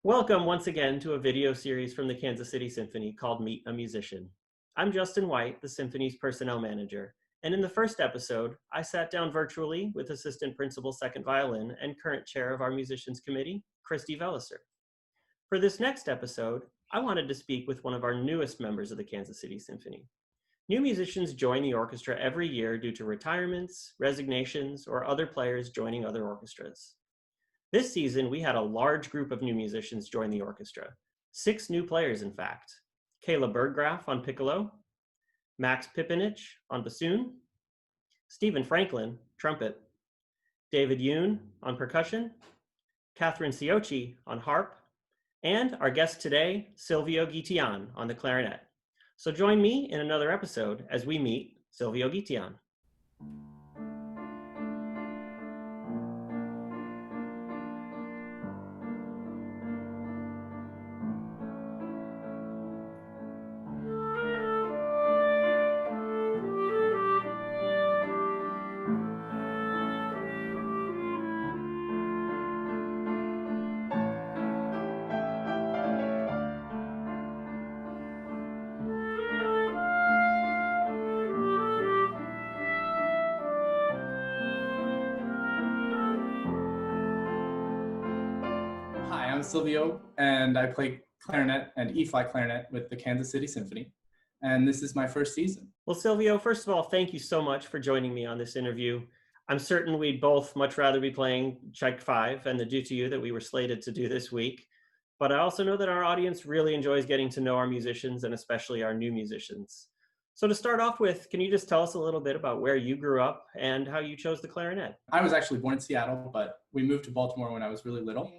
Welcome once again to a video series from the Kansas City Symphony called Meet a Musician. I'm Justin White, the Symphony's personnel manager, and in the first episode, I sat down virtually with Assistant Principal Second Violin and current chair of our Musicians Committee, Christy Velliser. For this next episode, I wanted to speak with one of our newest members of the Kansas City Symphony. New musicians join the orchestra every year due to retirements, resignations, or other players joining other orchestras. This season, we had a large group of new musicians join the orchestra. 6 new players, in fact. Kayla Berggraf on piccolo, Max Pipinich on bassoon, Stephen Franklin, trumpet, David Yoon on percussion, Catherine Ciocci on harp, and our guest today, Silvio Guitian on the clarinet. So join me in another episode as we meet Silvio Guitian. Hi, I'm Silvio, and I play clarinet and E-flat clarinet with the Kansas City Symphony, and this is my first season. Well, Silvio, first of all, thank you so much for joining me on this interview. I'm certain we'd both much rather be playing Tchaik 5 and the Due to You that we were slated to do this week. But I also know that our audience really enjoys getting to know our musicians and especially our new musicians. So to start off with, can you just tell us a little bit about where you grew up and how you chose the clarinet? I was actually born in Seattle, but we moved to Baltimore when I was really little.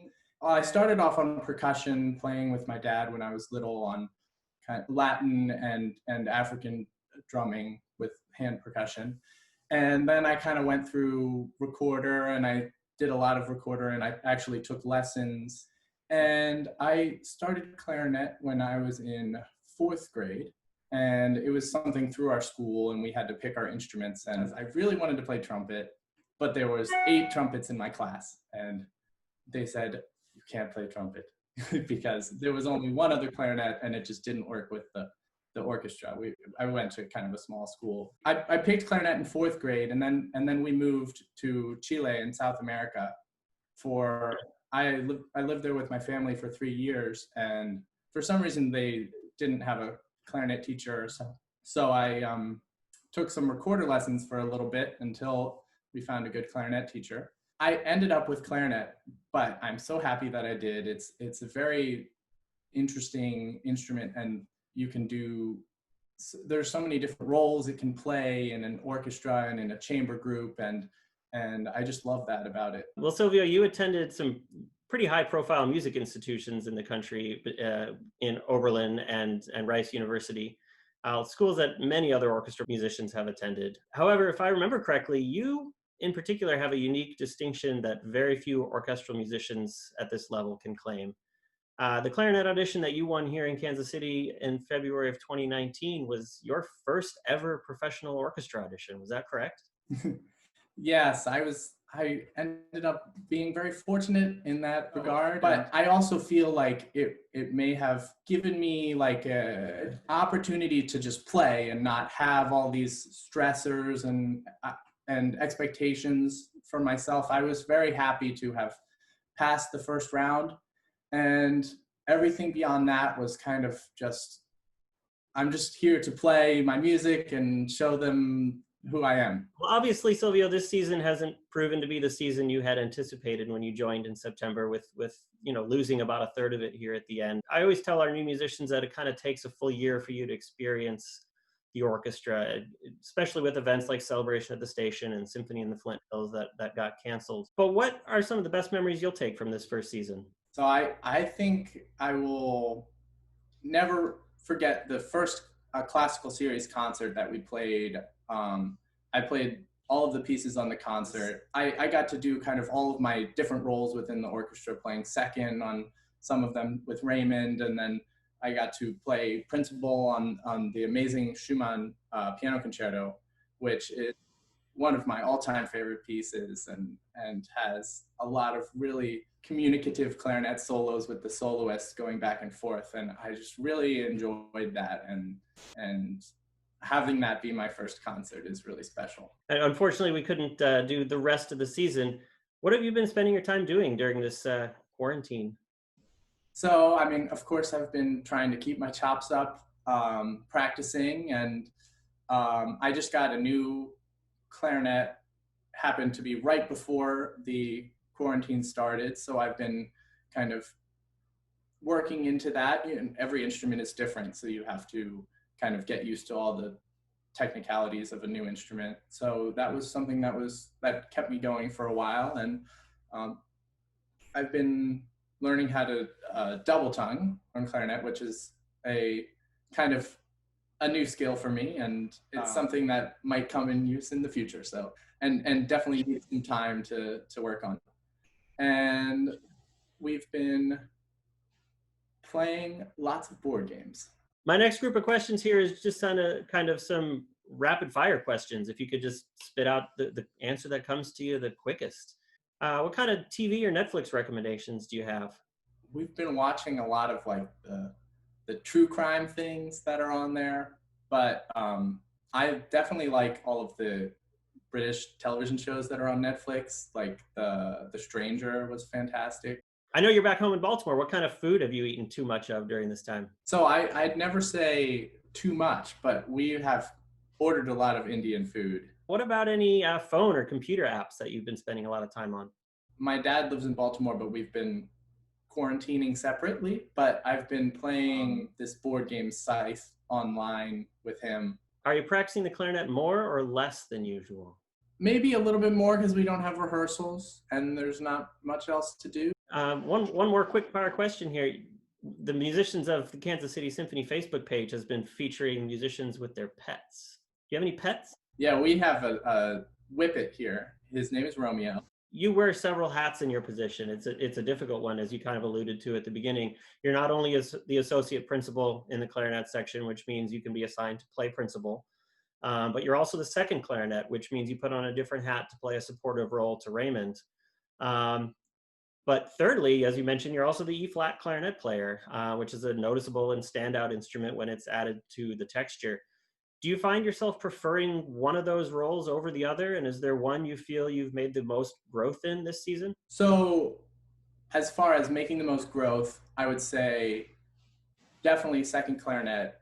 I started off on percussion, playing with my dad when I was little on kind of Latin and African drumming with hand percussion. And then I kind of went through recorder, and I did a lot of recorder, and I actually took lessons. And I started clarinet when I was in 4th grade. And it was something through our school, and we had to pick our instruments. And I really wanted to play trumpet, but there was 8 trumpets in my class. And they said, you can't play trumpet because there was only one other clarinet, and it just didn't work with the orchestra. I went to kind of a small school. I picked clarinet in 4th grade, and then we moved to Chile in South America. I lived there with my family for 3 years, and for some reason they didn't have a clarinet teacher, so I took some recorder lessons for a little bit until we found a good clarinet teacher. I ended up with clarinet, but I'm so happy that I did. It's a very interesting instrument, and there's so many different roles it can play in an orchestra and in a chamber group, and I just love that about it. Well, Silvio, you attended some pretty high-profile music institutions in the country, in Oberlin and Rice University, schools that many other orchestra musicians have attended. However, if I remember correctly, you in particular have a unique distinction that very few orchestral musicians at this level can claim. The clarinet audition that you won here in Kansas City in February of 2019 was your first ever professional orchestra audition. Was that correct? Yes, I ended up being very fortunate in that regard, but I also feel like it may have given me like an opportunity to just play and not have all these stressors and expectations for myself. I was very happy to have passed the first round, and everything beyond that was kind of I'm just here to play my music and show them who I am. Well, obviously, Silvio, this season hasn't proven to be the season you had anticipated when you joined in September with losing about a third of it here at the end. I always tell our new musicians that it kind of takes a full year for you to experience the orchestra, especially with events like Celebration at the Station and Symphony in the Flint Hills that got canceled. But what are some of the best memories you'll take from this first season? So I think I will never forget the first classical series concert that we played. I played all of the pieces on the concert. I got to do kind of all of my different roles within the orchestra, playing second on some of them with Raymond, and then I got to play principal on the amazing Schumann piano concerto, which is one of my all-time favorite pieces, and has a lot of really communicative clarinet solos with the soloists going back and forth. And I just really enjoyed that. And having that be my first concert is really special. And unfortunately, we couldn't do the rest of the season. What have you been spending your time doing during this quarantine? So, I mean, of course, I've been trying to keep my chops up, practicing, and I just got a new clarinet, happened to be right before the quarantine started. So I've been kind of working into that. And every instrument is different, so you have to kind of get used to all the technicalities of a new instrument. So that was something that kept me going for a while. And I've been learning how to double tongue on clarinet, which is a kind of a new skill for me, and it's something that might come in use in the future. So, and definitely need some time to work on. And we've been playing lots of board games. My next group of questions here is just kind of some rapid fire questions. If you could just spit out the answer that comes to you the quickest. What kind of TV or Netflix recommendations do you have? We've been watching a lot of like the true crime things that are on there, but I definitely like all of the British television shows that are on Netflix. Like the Stranger was fantastic. I know you're back home in Baltimore. What kind of food have you eaten too much of during this time? So I'd never say too much, but we have ordered a lot of Indian food. What about any phone or computer apps that you've been spending a lot of time on? My dad lives in Baltimore, but we've been quarantining separately. But I've been playing this board game Scythe online with him. Are you practicing the clarinet more or less than usual? Maybe a little bit more because we don't have rehearsals and there's not much else to do. One more quick fire question here. The musicians of the Kansas City Symphony Facebook page has been featuring musicians with their pets. Do you have any pets? Yeah, we have a whippet here. His name is Romeo. You wear several hats in your position. It's a difficult one, as you kind of alluded to at the beginning. You're not only the associate principal in the clarinet section, which means you can be assigned to play principal, but you're also the second clarinet, which means you put on a different hat to play a supportive role to Raymond. But thirdly, as you mentioned, you're also the E-flat clarinet player, which is a noticeable and standout instrument when it's added to the texture. Do you find yourself preferring one of those roles over the other? And is there one you feel you've made the most growth in this season? So as far as making the most growth, I would say definitely second clarinet.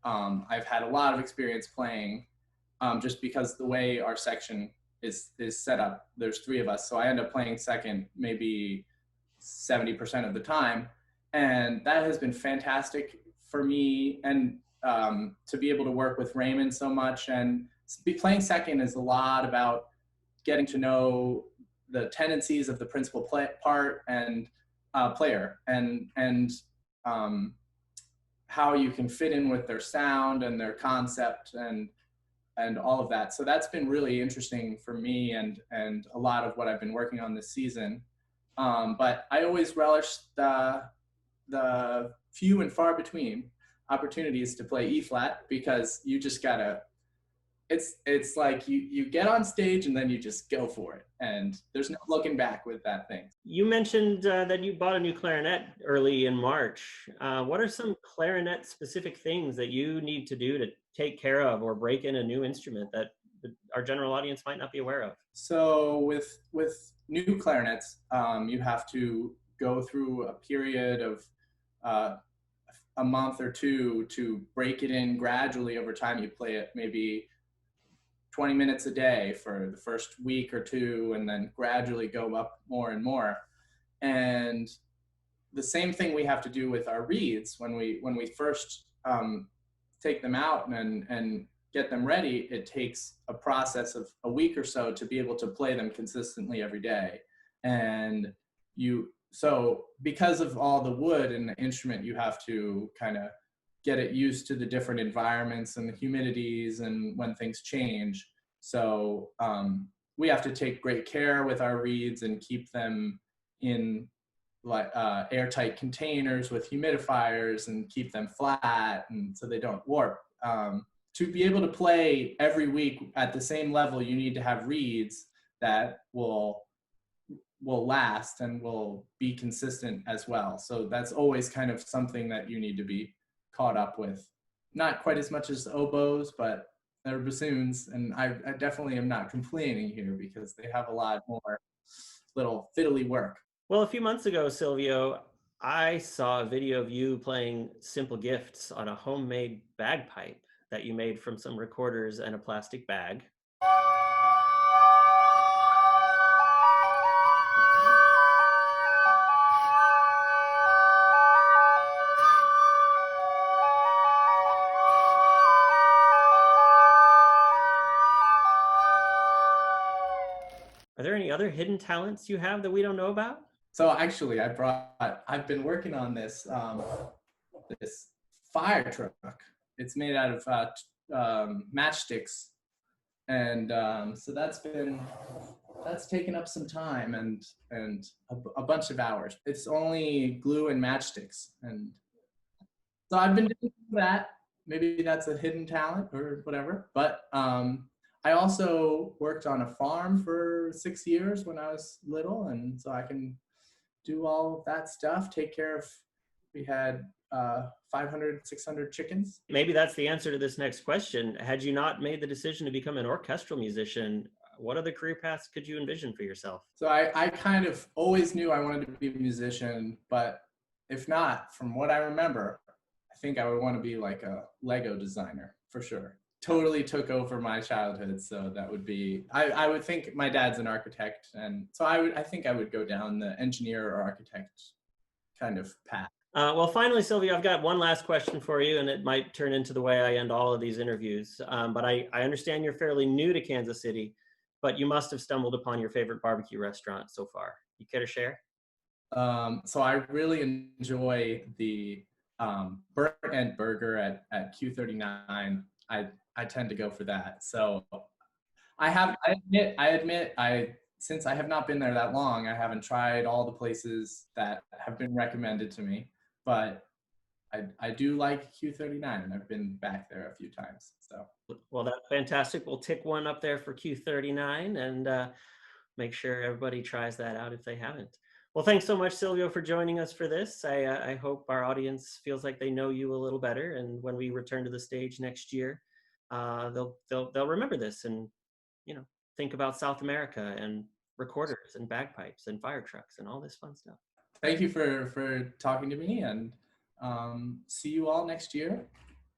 I've had a lot of experience playing just because the way our section is set up. There's three of us, so I end up playing second maybe 70% of the time, and that has been fantastic for me. And to be able to work with Raymond so much, and playing second is a lot about getting to know the tendencies of the principal part and player, and how you can fit in with their sound and their concept and all of that. So that's been really interesting for me and a lot of what I've been working on this season. But I always relish the few and far between opportunities to play E-flat, because you just gotta, it's like you get on stage and then you just go for it. And there's no looking back with that thing. You mentioned that you bought a new clarinet early in March. What are some clarinet specific things that you need to do to take care of or break in a new instrument that our general audience might not be aware of? So with new clarinets, you have to go through a period of a month or two to break it in gradually over time. You play it maybe 20 minutes a day for the first week or two, and then gradually go up more and more. And the same thing we have to do with our reeds when we first take them out and get them ready. It takes a process of a week or so to be able to play them consistently every day. And so because of all the wood in the instrument, you have to kind of get it used to the different environments and the humidities and when things change. So we have to take great care with our reeds and keep them in like airtight containers with humidifiers and keep them flat and so they don't warp. to be able to play every week at the same level, you need to have reeds that will last and will be consistent as well. So that's always kind of something that you need to be caught up with. Not quite as much as oboes, but they're bassoons, and I definitely am not complaining here because they have a lot more little fiddly work. Well, a few months ago, Silvio, I saw a video of you playing Simple Gifts on a homemade bagpipe that you made from some recorders and a plastic bag. Are there any other hidden talents you have that we don't know about? So actually, I've been working on this this fire truck. It's made out of matchsticks, and so that's taken up some time and a bunch of hours. It's only glue and matchsticks, and so I've been doing that. Maybe that's a hidden talent or whatever. But I also worked on a farm for 6 years when I was little, and so I can do all of that stuff, take care of, we had 500, 600 chickens. Maybe that's the answer to this next question. Had you not made the decision to become an orchestral musician, what other career paths could you envision for yourself? So I kind of always knew I wanted to be a musician, but if not, from what I remember, I think I would want to be like a Lego designer for sure. Totally took over my childhood, so that would be, I would think my dad's an architect, and so I think I would go down the engineer or architect kind of path. Well, finally, Silvio, I've got one last question for you, and it might turn into the way I end all of these interviews. But I understand you're fairly new to Kansas City, but you must have stumbled upon your favorite barbecue restaurant so far. You care to share? So I really enjoy the burnt end burger at Q39. I tend to go for that. So I admit, since I have not been there that long, I haven't tried all the places that have been recommended to me, but I do like Q39, and I've been back there a few times. So, well, that's fantastic. We'll tick one up there for Q39 and make sure everybody tries that out if they haven't. Well, thanks so much, Silvio, for joining us for this. I hope our audience feels like they know you a little better, and when we return to the stage next year, they'll remember this and think about South America and recorders and bagpipes and fire trucks and all this fun stuff. Thank you for talking to me, and see you all next year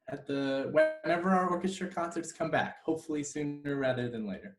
at whenever our orchestra concerts come back. Hopefully sooner rather than later.